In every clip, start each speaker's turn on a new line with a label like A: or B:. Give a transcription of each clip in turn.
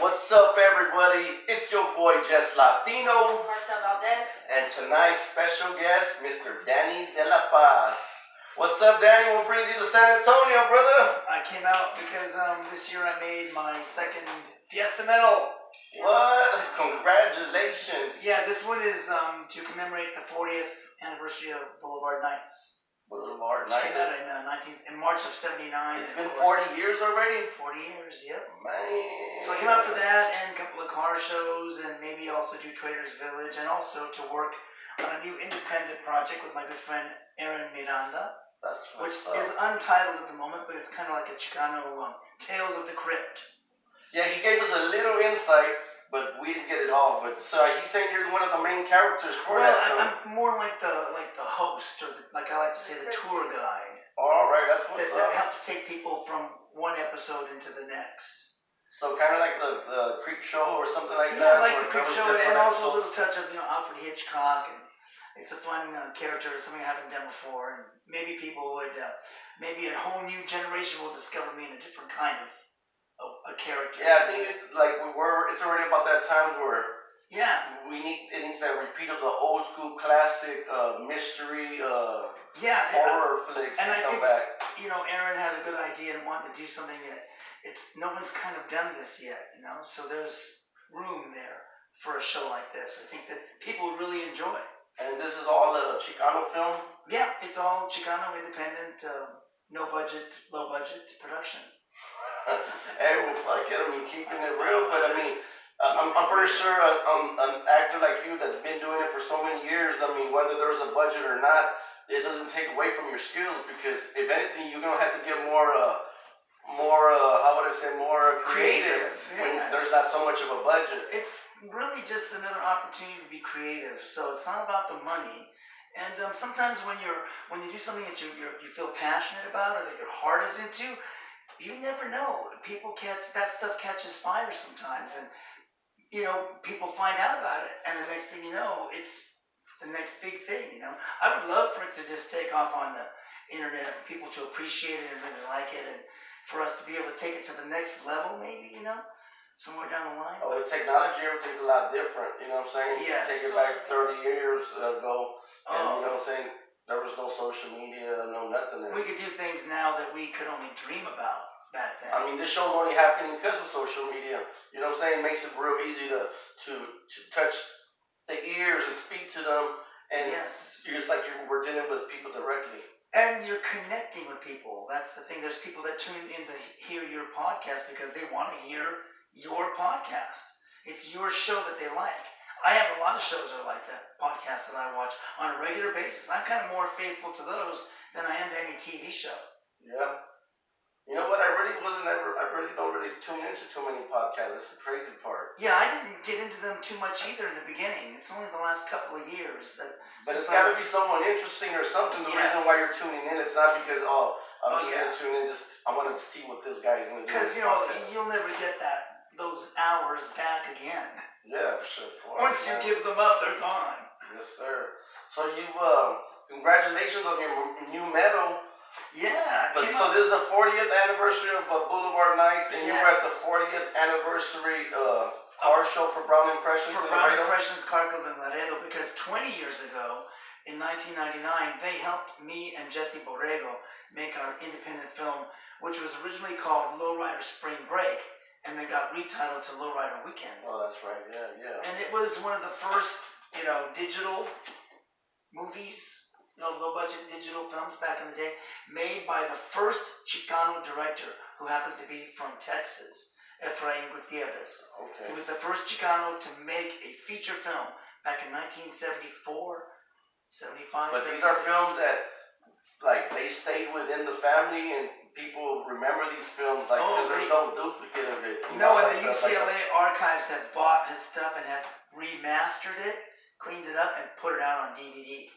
A: What's up, everybody? It's your boy, Just Latino.
B: Cartelle, Valdez.
A: And tonight's special guest, Mr. Danny De La Paz. What's up, Danny? What brings you to San Antonio, brother?
C: I came out because this year I made my second Fiesta medal.
A: What? Congratulations.
C: Yeah, this one is to commemorate the 40th anniversary of Boulevard Nights.
A: Boulevard
C: Which
A: Nights.
C: came out in March of '79.
A: It's been 40 years already?
C: 40 years, yep.
A: Man.
C: So I came out for that and a couple of car shows and maybe also do Traders Village and also to work on a new independent project with my good friend Aaron Miranda. Which is untitled at the moment, but it's kind of like a Chicano Tales of the Crypt. Yeah,
A: he gave us a little insight, but we didn't get it all. But so he's saying you're one of the main characters for that film.
C: I'm more like the host, or like I like to say, the tour guide.
A: All right, that's what's up.
C: That helps take people from one episode into the next.
A: So kind of like the Creep Show or something like that.
C: Yeah, like the Creep Show, and also a little touch of Alfred Hitchcock and. It's a fun character, something I haven't done before, and maybe people would, maybe a whole new generation will discover me in a different kind of a character.
A: Yeah, I think it's like it's already about that time where it needs that repeat of the old school classic mystery horror flicks
C: and
A: to come
C: I think,
A: back.
C: Aaron had a good idea and wanted to do something that no one's kind of done this yet, so there's room there for a show like this. I think that people would really enjoy.
A: And this is all a Chicano film?
C: Yeah, it's all Chicano, independent, no budget, low budget production.
A: Hey, well, fuck it. I mean, keeping it real, but I mean, I'm pretty sure an actor like you that's been doing it for so many years, I mean, whether there's a budget or not, it doesn't take away from your skills, because if anything, you're going to have to get more creative when there's not so much of a budget.
C: It's really just another opportunity to be creative, so it's not about the money. And sometimes when you do something that you feel passionate about or that your heart is into, you never know. That stuff catches fire sometimes, and people find out about it, and the next thing you know, it's the next big thing. I would love for it to just take off on the internet, for people to appreciate it and really like it, and for us to be able to take it to the next level, maybe, somewhere down the line.
A: Oh, with technology, everything's a lot different, you know what I'm saying?
C: Yes.
A: Take it back 30 years ago, and you know what I'm saying? There was no social media, no nothing.
C: We could do things now that we could only dream about back then.
A: I mean, this show's only happening because of social media. You know what I'm saying? It makes it real easy to touch the ears and speak to them, and
C: yes.
A: It's like we're dealing with people directly.
C: And you're connecting with people. That's the thing. There's people that tune in to hear your podcast because they want to hear your podcast. It's your show that they like. I have a lot of shows that are like that, podcasts that I watch on a regular basis. I'm kind of more faithful to those than I am to any TV show.
A: Yeah. You know what? I really don't really tune into too many podcasts. That's the crazy part.
C: Yeah, I didn't get into them too much either in the beginning. It's only the last couple of years.
A: But it's got to be someone interesting or something. The reason why you're tuning in, it's not because, I'm just going to tune in. I want to see what this guy's going to do.
C: Because, you'll never get those hours back again.
A: Yeah, for sure.
C: Once you give them up, they're gone.
A: Yes, sir. So congratulations on your new medal.
C: Yeah.
A: So this is the 40th anniversary of Boulevard Nights, and you were at the 40th anniversary car show for Brown Impressions.
C: For Brown Impressions Car Club in Laredo, because 20 years ago, in 1999, they helped me and Jesse Borrego make our independent film, which was originally called Lowrider Spring Break, and they got retitled to Lowrider Weekend.
A: Oh, that's right. Yeah.
C: And it was one of the first, digital movies. Low-budget digital films back in the day, made by the first Chicano director, who happens to be from Texas, Efrain Gutierrez.
A: Okay.
C: He was the first Chicano to make a feature film back in 1974, 75,
A: But
C: 76.
A: these are films that, they stayed within the family, and people remember these films, because there's no duplicate of it.
C: No, and the UCLA archives have bought his stuff and have remastered it, cleaned it up, and put it out on DVD.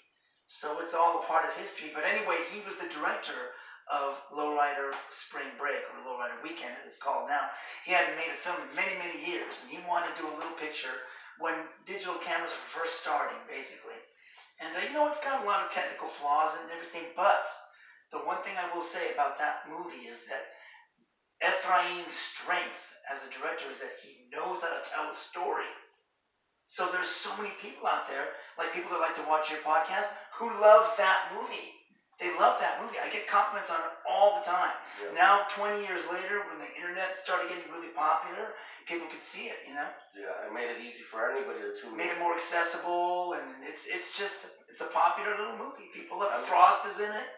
C: So it's all a part of history. But anyway, he was the director of Lowrider Spring Break, or Lowrider Weekend as it's called now. He hadn't made a film in many, many years, and he wanted to do a little picture when digital cameras were first starting, basically. And it's got a lot of technical flaws and everything, but the one thing I will say about that movie is that Efrain's strength as a director is that he knows how to tell a story. So there's so many people out there, like people that like to watch your podcast, who love that movie. They love that movie. I get compliments on it all the time.
A: Yeah.
C: Now, 20 years later, when the internet started getting really popular, people could see it, you know?
A: Yeah, it made it easy for anybody to tune
C: Made
A: in.
C: it more accessible, and it's a popular little movie. People love it. Frost is in it.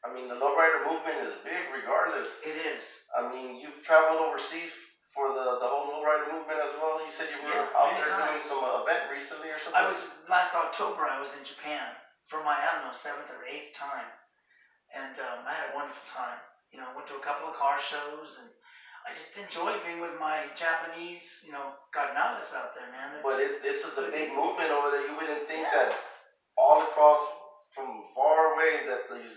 A: I mean, the Lowrider movement is big regardless.
C: It is.
A: I mean, you've traveled overseas for the whole Lowrider movement as well. You said you were out
C: many
A: there doing
C: times.
A: some event recently or something?
C: Last October, I was in Japan for my, 7th or 8th time. And I had a wonderful time. You know, I went to a couple of car shows, and I just enjoyed being with my Japanese, godnadas out there, man.
A: But it's a big movement over there. You wouldn't think that all across from far away that these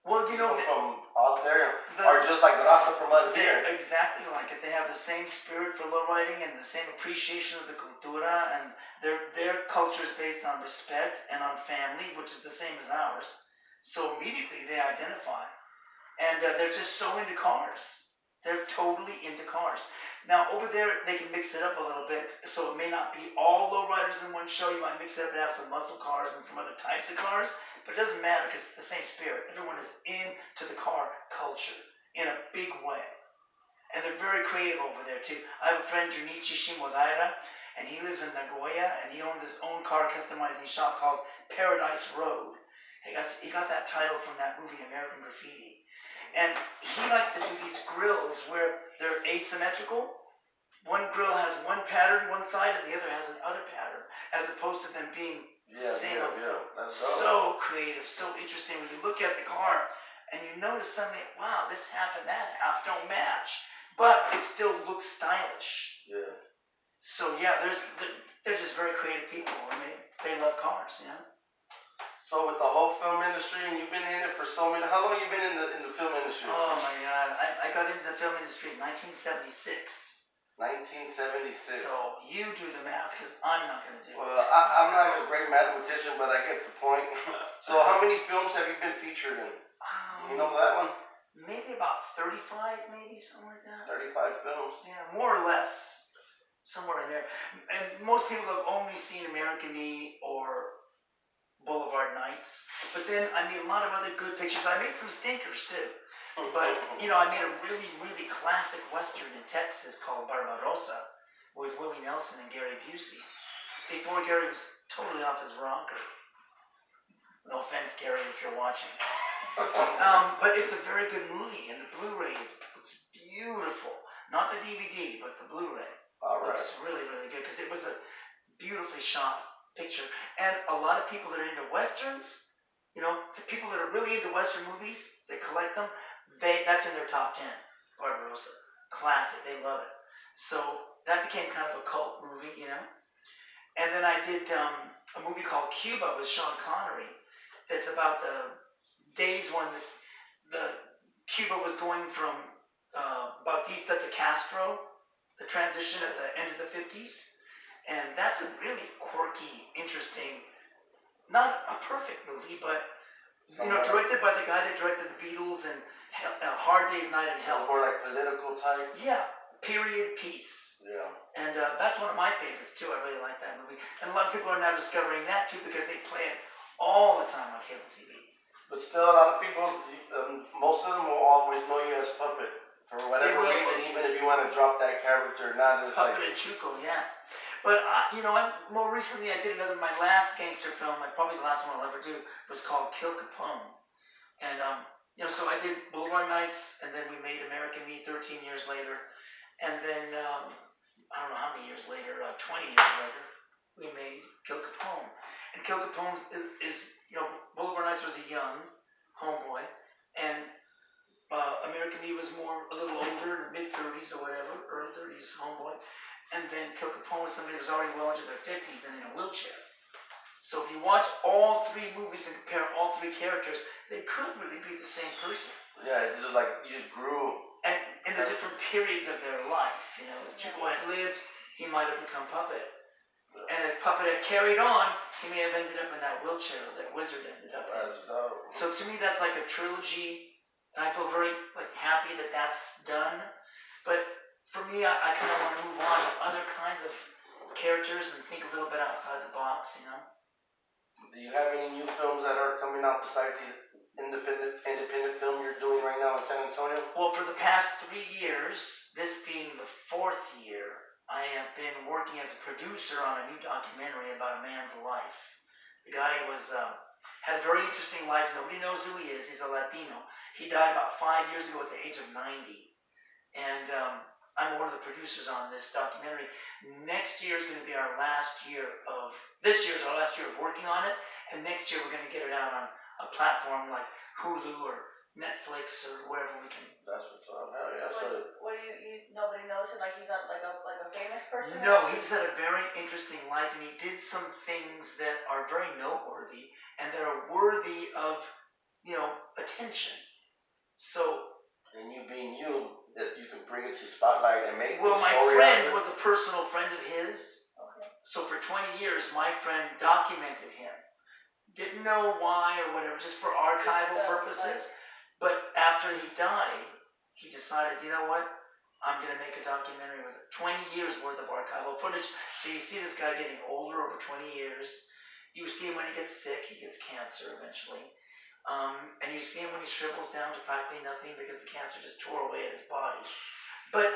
A: people from out there are just like Raza from out here.
C: They're exactly like it. They have the same spirit for lowriding and the same appreciation of the cultura, and their culture is based on respect and on family, which is the same as ours. So immediately they identify, and they're just so into cars. They're totally into cars. Now over there they can mix it up a little bit, so it may not be all lowriders in one show. You might mix it up and have some muscle cars and some other types of cars, but it doesn't matter because it's the same spirit. Everyone is into the car culture in a big way, and they're very creative over there too. I have a friend, Junichi Shimodaira, and he lives in Nagoya, and he owns his own car customizing shop called Paradise Road. He got that title from that movie American Graffiti. And he likes to do these grills where they're asymmetrical. One grill has one pattern one side and the other has another pattern, as opposed to them being the same.
A: That's
C: so creative, so interesting. When you look at the car and you notice suddenly, wow, this half and that half don't match, but it still looks stylish.
A: Yeah.
C: So yeah, they're just very creative people, and they love cars, you know.
A: So with the whole film industry, and you've been in it for so many. How long have you been in the film industry?
C: Oh my God, I got into the film industry in 1976.
A: 1976.
C: So you do the math, because I'm not going to do it.
A: Well, I'm not a great mathematician, but I get the point. So how many films have you been featured in? You know that one?
C: Maybe about 35, maybe something like that.
A: 35 films.
C: Yeah, more or less, somewhere in there. And most people have only seen American Me or Boulevard Nights, but then I made a lot of other good pictures. I made some stinkers too, but I made a really, really classic western in Texas called Barbarossa with Willie Nelson and Gary Busey. Before Gary was totally off his rocker. No offense, Gary, if you're watching. But it's a very good movie, and the Blu-ray is beautiful. Not the DVD, but the Blu-ray.
A: All right.
C: It's really, really good because it was a beautifully shot picture. And a lot of people that are into westerns, the people that are really into western movies, they collect them, that's in their top 10. Barbarossa, classic, they love it. So that became kind of a cult movie, And then I did a movie called Cuba with Sean Connery that's about the days when the Cuba was going from Bautista to Castro, the transition at the end of the 50s. And that's a really quirky, interesting, not a perfect movie, but directed by the guy that directed the Beatles and Hard Day's Night in Hell.
A: More like political type.
C: Yeah, period piece.
A: Yeah.
C: And that's one of my favorites too. I really like that movie, and a lot of people are now discovering that too because they play it all the time on cable TV.
A: But still, a lot of people, most of them will always know you as Puppet for whatever reason, even if you want to drop that character or not.
C: Puppet and Chuco, yeah. But, more recently I did my last gangster film, and probably the last one I'll ever do, was called Kill Capone. And, so I did Boulevard Nights, and then we made American Me 13 years later. And then, I don't know how many years later, 20 years later, we made Kill Capone. And Kill Capone is Boulevard Nights was a young homeboy, and American Me was a little older, in the mid-30s or whatever, early 30s homeboy. And then Kill Capone was somebody who was already well into their 50s and in a wheelchair. So if you watch all three movies and compare all three characters, they could really be the same person.
A: Yeah, it's just like you grew.
C: And in the different periods of their life. If Chuco had lived, he might have become Puppet. And if Puppet had carried on, he may have ended up in that wheelchair that Wizard ended up in. So to me, that's like a trilogy, and I feel very happy that that's done. But for me, I kind of want to move on to other kinds of characters and think a little bit outside the box, you know.
A: Do you have any new films that are coming out besides the independent film you're doing right now in San Antonio?
C: Well, for the past 3 years, this being the 4th year, I have been working as a producer on a new documentary about a man's life. The guy had a very interesting life. Nobody knows who he is. He's a Latino. He died about 5 years ago at the age of 90. And I'm one of the producers on this documentary. Next year is going to be our last year of, this year is our last year of working on it. And next year we're going to get it out on a platform like Hulu or Netflix or wherever we can.
A: That's what's up. Hell yeah.
B: What do you nobody knows him? Like he's not like a famous person?
C: No, he's had a very interesting life, and he did some things that are very noteworthy and that are worthy of, attention. So.
A: And you being you, that you can bring it to spotlight and make.
C: Well, my friend was a personal friend of his.
B: Okay.
C: So for 20 years, my friend documented him. Didn't know why or whatever, just for archival purposes. But after he died, he decided, you know what? I'm going to make a documentary with 20 years worth of archival footage. So you see this guy getting older over 20 years. You see him when he gets sick, he gets cancer eventually. And you see him when he shrivels down to practically nothing because the cancer just tore away at his body. But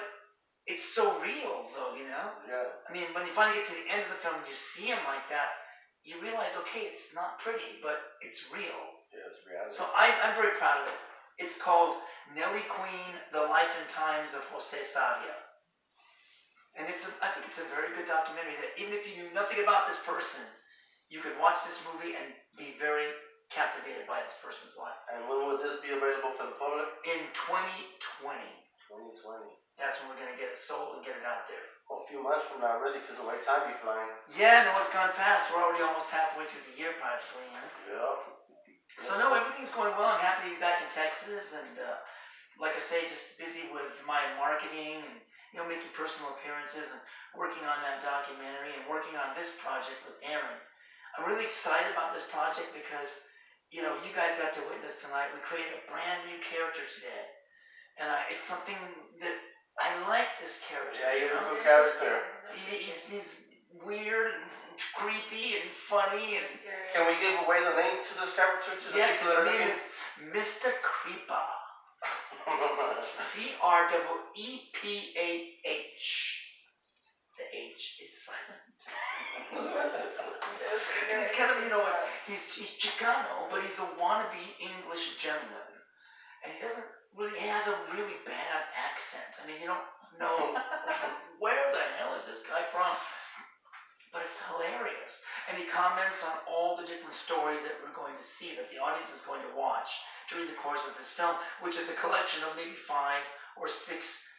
C: it's so real though, you know?
A: Yeah.
C: I mean, when you finally get to the end of the film and you see him like that, you realize, okay, it's not pretty, but it's real.
A: Yeah, it's reality.
C: So I'm very proud of it. It's called Nelly Queen, The Life and Times of Jose Sarria. And I think it's a very good documentary that even if you knew nothing about this person, you could watch this movie and be very captivated by this person's life.
A: And when will this be available for the public?
C: In 2020.
A: 2020.
C: That's when we're going to get it sold and get it out there.
A: A few months from now, really, because the way time be flying.
C: Yeah, no, it's gone fast. We're already almost halfway through the year practically, you know?
A: Yeah.
C: So no, everything's going well. I'm happy to be back in Texas, and like I say, just busy with my marketing and making personal appearances and working on that documentary and working on this project with Aaron. I'm really excited about this project because you guys got to witness tonight. We created a brand new character today, and it's something that I like this character.
A: Yeah, he's a good character.
C: He's weird and creepy and funny and.
A: Can we give away the name to this character to the
C: Yes,
A: people
C: his
A: that are
C: name
A: looking?
C: is Mr. Creeper. CREEPAH. The H is silent. And he's kind of, he's Chicano, but he's a wannabe English gentleman. And he has a really bad accent. I mean, you don't know where the hell is this guy from? But it's hilarious. And he comments on all the different stories that we're going to see, that the audience is going to watch during the course of this film, which is a collection of maybe 5 or 6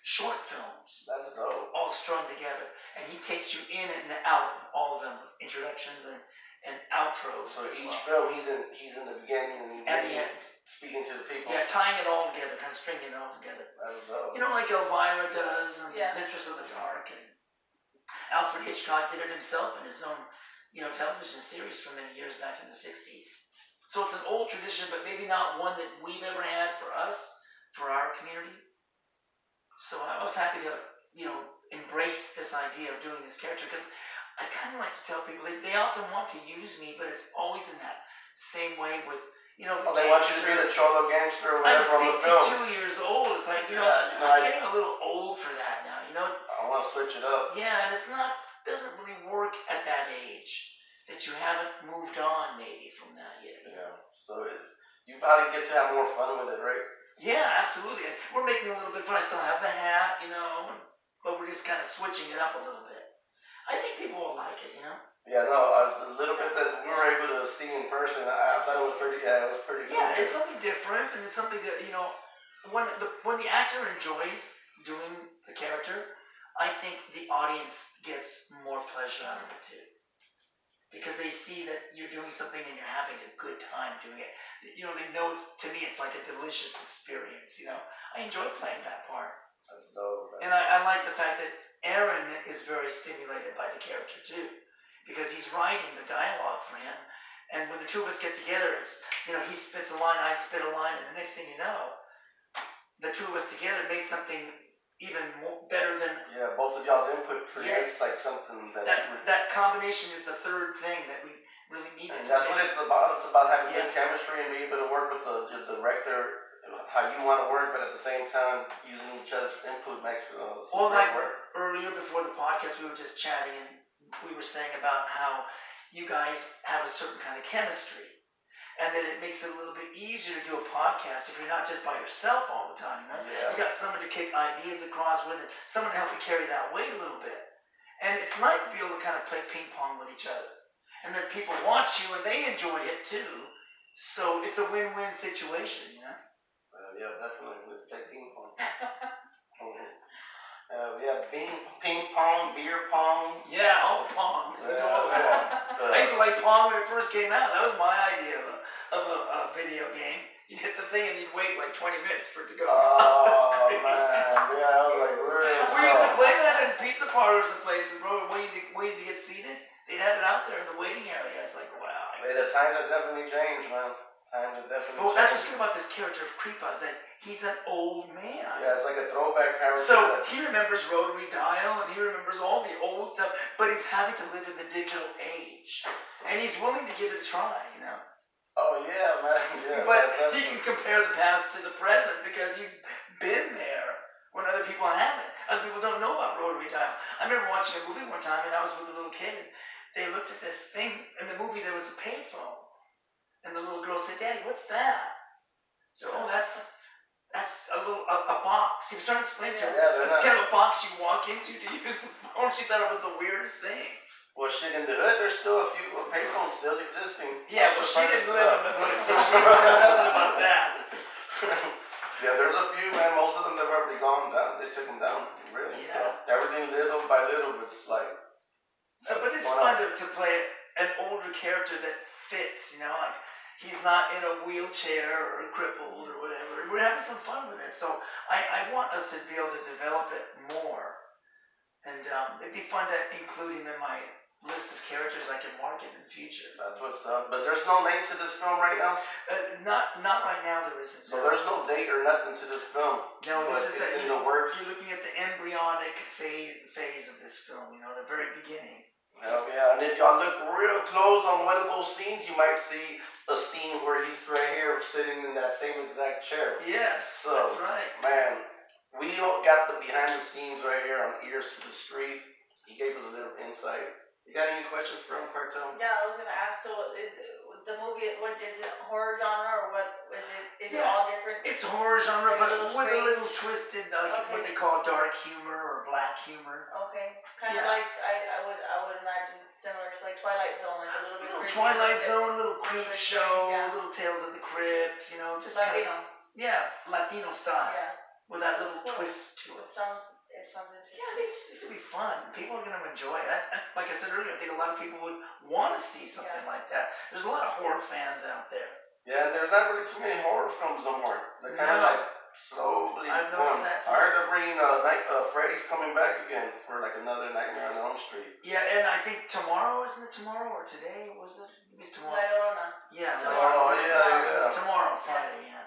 C: short films.
A: That's dope.
C: All strung together. And he takes you in and out of all of them with introductions and outros.
A: So
C: as
A: each
C: well.
A: film, he's in the beginning and
C: At the end.
A: speaking to the people.
C: Yeah, tying it all together, kind of stringing it all together.
A: That's dope.
C: Like Elvira does, and
B: Yeah.
C: Mistress of the Dark, and Alfred Hitchcock did it himself in his own, television series for many years back in the 60s. So it's an old tradition, but maybe not one that we've ever had for us, for our community. So I was happy to, embrace this idea of doing this character, because I kind of like to tell people, they often want to use me, but it's always in that same way with, the
A: they want you to be the cholo gangster or
C: I'm
A: whatever on the film.
C: 62 years old. It's like,
A: Yeah,
C: I'm getting a little old for that now,
A: I want to switch it up.
C: Yeah, and doesn't really work at that age, that you haven't moved on maybe from that yet.
A: Yeah, so you probably get to have more fun with it, right?
C: Yeah, absolutely. We're making a little bit of fun. I still have the hat, but we're just kind of switching it up a little bit. I think people will like it,
A: Yeah, no, a little bit that we were able to see in person, I thought it was pretty good.
C: Yeah, it's something different, and it's something that, when the actor enjoys doing the character, I think the audience gets more pleasure out of it too. Because they see that you're doing something and you're having a good time doing it. They know to me it's like a delicious experience, I enjoy playing that part.
A: That's dope.
C: And I like the fact that Aaron is very stimulated by the character too. Because he's writing the dialogue for him. And when the two of us get together, it's, he spits a line, I spit a line, and the next thing you know, the two of us together made something even more better than
A: Yeah, both of y'all's input creates
C: Yes.
A: like something
C: that combination is the third thing that we really needed
A: and
C: to
A: that's
C: make.
A: what it's about. It's about having
C: Yeah.
A: good chemistry and being able to work with the director how you want to work, but at the same time using each other's input makes it
C: Well,
A: great
C: like
A: work.
C: earlier before the podcast, we were just chatting and we were saying about how you guys have a certain kind of chemistry. And that it makes it a little bit easier to do a podcast if you're not just by yourself all the time. You know?
A: Yeah.
C: You got someone to kick ideas across with and someone to help you carry that weight a little bit. And it's nice to be able to kind of play ping pong with each other. And then people watch you and they enjoy it too. So it's a win-win situation, you know?
A: Yeah, definitely. Let's play ping pong. Yeah, ping pong, beer pong.
C: Yeah, all the pongs. We do all the pongs.
A: Yeah.
C: I used to like Pong when it first came out. That was my idea of a video game. You'd hit the thing and you'd wait like 20 minutes for it to go across the screen.
A: Man, yeah, I was like,
C: We used to play that in pizza parlors and places, bro. Waiting to get seated. They'd have it out there in the waiting area. It's like, wow.
A: The times have definitely changed, man. Times have definitely
C: But
A: changed.
C: that's what's good about this character of Creepa is that he's an old man.
A: Yeah, it's like a throwback character.
C: So he remembers rotary dial and he remembers all the old stuff, but he's having to live in the digital age. And he's willing to give it a try, you know?
A: Oh, yeah, man. Yeah,
C: But he can compare the past to the present because he's been there when other people haven't. Other people don't know about rotary dial. I remember watching a movie one time and I was with a little kid and they looked at this thing. In the movie, there was a payphone. And the little girl said, "Daddy, what's that?" So, that's a box. He was trying to explain to her.
A: Yeah,
C: It's kind of a box you walk into to use the phone. She thought it was the weirdest thing.
A: Well, shit, in the hood, there's still a few payphones still existing.
C: Yeah, well, she didn't live in the hood, so she don't know nothing about that.
A: Yeah, there's a few, man. Most of them have already gone down. They took them down, really.
C: Yeah.
A: So everything little by little, it's like.
C: So, but it's fun to play an older character that fits, you know, like he's not in a wheelchair or crippled or whatever. We're having some fun with it. So I want us to be able to develop it more. And it'd be fun to include him in my list of characters I can market in the future.
A: That's what's up. But there's no name to this film right now?
C: Not right now, there isn't.
A: So there's no date or nothing to this film?
C: No, this is
A: in the works?
C: You're looking at the embryonic phase of this film, you know, the very beginning.
A: Hell yeah, and if y'all look real close on one of those scenes, you might see a scene where he's right here sitting in that same exact chair.
C: Yes,
A: So,
C: that's right.
A: Man, we all got the behind the scenes right here on Ears to the Street. He gave us a little insight. You got any questions for him, Cartelle?
B: Yeah, I was gonna ask. So, is the movie? What is it? Horror genre or what is it? Is it
C: Yeah.
B: all different?
C: It's horror genre,
B: Like
C: but
B: a little
C: with a little
B: strange.
C: twisted, like what
B: Okay.
C: they call dark humor or black humor.
B: Okay, kind of
C: Yeah.
B: like I would imagine similar to like Twilight Zone, like a little
C: A
B: bit.
C: little
B: creepy,
C: Twilight
B: bit-
C: Zone, a little
B: a
C: creep
B: bit
C: show,
B: strange, yeah.
C: little Tales of the Crypt, you know, just
B: Like
C: kind
B: you
C: of,
B: know,
C: yeah, Latino style,
B: yeah.
C: with that little
B: Cool.
C: twist to it.
B: It sounds interesting.
C: Yeah, this will be fun. People are going to enjoy it. Like I said earlier, I think a lot of people would want to see something like that. There's a lot of horror fans out there.
A: Yeah, and there's not really too many horror films no more. They're kind of
C: No.
A: like slowly
C: I've
A: going.
C: noticed that too.
A: I heard they're bringing Freddy's coming back again for like another Nightmare on Elm Street.
C: Yeah, and I think tomorrow, isn't it tomorrow or today? Was it? Maybe it's tomorrow.
B: La Llorona.
C: Yeah,
A: Oh, yeah.
C: It's tomorrow, Friday, yeah.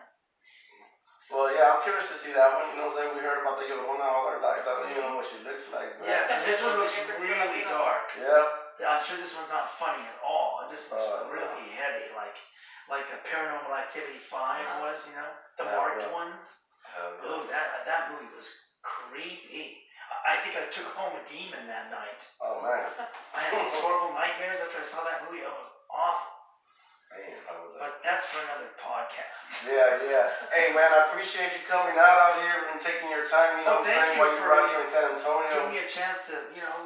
A: Well, yeah, I'm curious to see that one. You know, then we heard about the Llorona all our lives. I don't even know what she looks like. But
C: Yeah, and this one looks
B: Different
C: really
B: Latino.
C: dark.
A: Yeah.
C: I'm sure this one's not funny at all. It just looks
A: Oh,
C: really heavy, like a Paranormal Activity 5 was, you know, the
A: Yeah,
C: marked
A: yeah.
C: ones.
A: Hell yeah.
C: Oh, that movie was creepy. I think I took home a demon that night.
A: Oh, man.
C: I had these horrible nightmares after I saw that movie. It was awful.
A: Man, I was like,
C: But that's for another podcast.
A: yeah. Hey, man, I appreciate you coming out here and taking your time, you know
C: Oh,
A: what I'm
C: thank
A: saying,
C: you
A: while you're
C: for
A: out here in San
C: Give
A: Antonio.
C: me a chance to,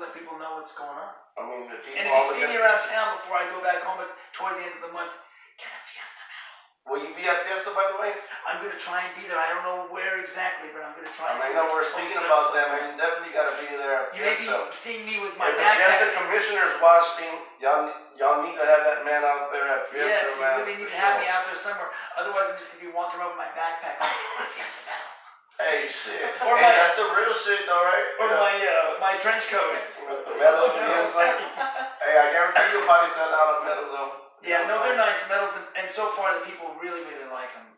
C: let people know what's going on.
A: I mean, the people
C: And if you
A: always
C: see me around town before I go back home toward the end of the month, get a Fiesta medal.
A: Will you be at Fiesta, by the way?
C: I'm going to try and be there. I don't know where exactly, but I'm going to try and
A: I know we're speaking about that, man. You definitely got to be there at
C: You may be
A: Fiesta.
C: seeing me with my
A: If the Fiesta
C: backpack.
A: commissioners watching, y'all need to have that man out there at Fiesta,
C: Yes, you
A: man.
C: really need
A: for
C: to have
A: sure.
C: me out there somewhere. Otherwise, I'm just going to be walking around with my backpack. Oh, Fiesta medal.
A: Hey, shit.
C: Or
A: Hey,
C: my-
A: that's the real shit, though, right?
C: Or
A: Yeah.
C: my trench coat.
A: With the medal on the inside. Hey, I guarantee you'll probably sell out of medals, though.
C: Yeah, no, they're nice medals, and so far the people really, really like them.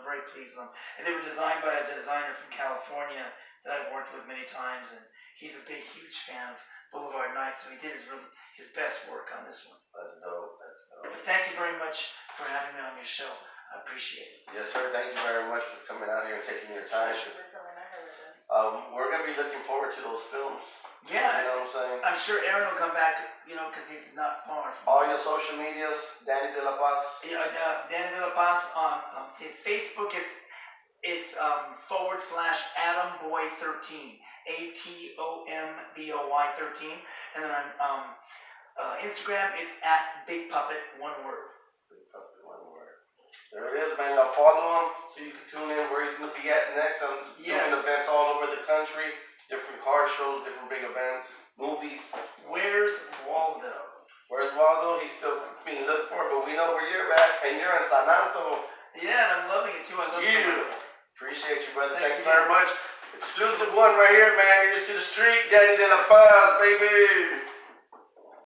C: Very pleased with them. And they were designed by a designer from California that I've worked with many times, and he's a big, huge fan of Boulevard Nights, so he did his best work on this one.
A: That's dope. That's dope.
C: But thank you very much for having me on your show. I appreciate it.
A: Yes, sir. Thank you very much for coming out here and taking your time.
B: Thank you for coming, I heard of this.
A: We're gonna be looking forward to those films.
C: Yeah,
A: You know what I'm saying?
C: I'm sure Aaron will come back, because he's not far from
A: All your social medias, Danny De La Paz.
C: Dan De La Paz on Facebook. It's /AdamBoy13, ATOMBOY 13, and then on Instagram it's @BigPuppet, one word.
A: One word. There it is, man. Y'all follow him so you can tune in where he's gonna be at next. I'm
C: Yes.
A: doing events all over the country, different car shows, different big events, movies.
C: Where's Waldo?
A: Where's Waldo? He's still being looked for, but we know where you're at, and you're in San Antonio.
C: Yeah, and I'm loving it too. I love
A: You. Appreciate you, brother.
C: Thanks
A: Thanks
C: again.
A: very much. Exclusive one right here, man. Here's to the street, Danny De La Paz, baby.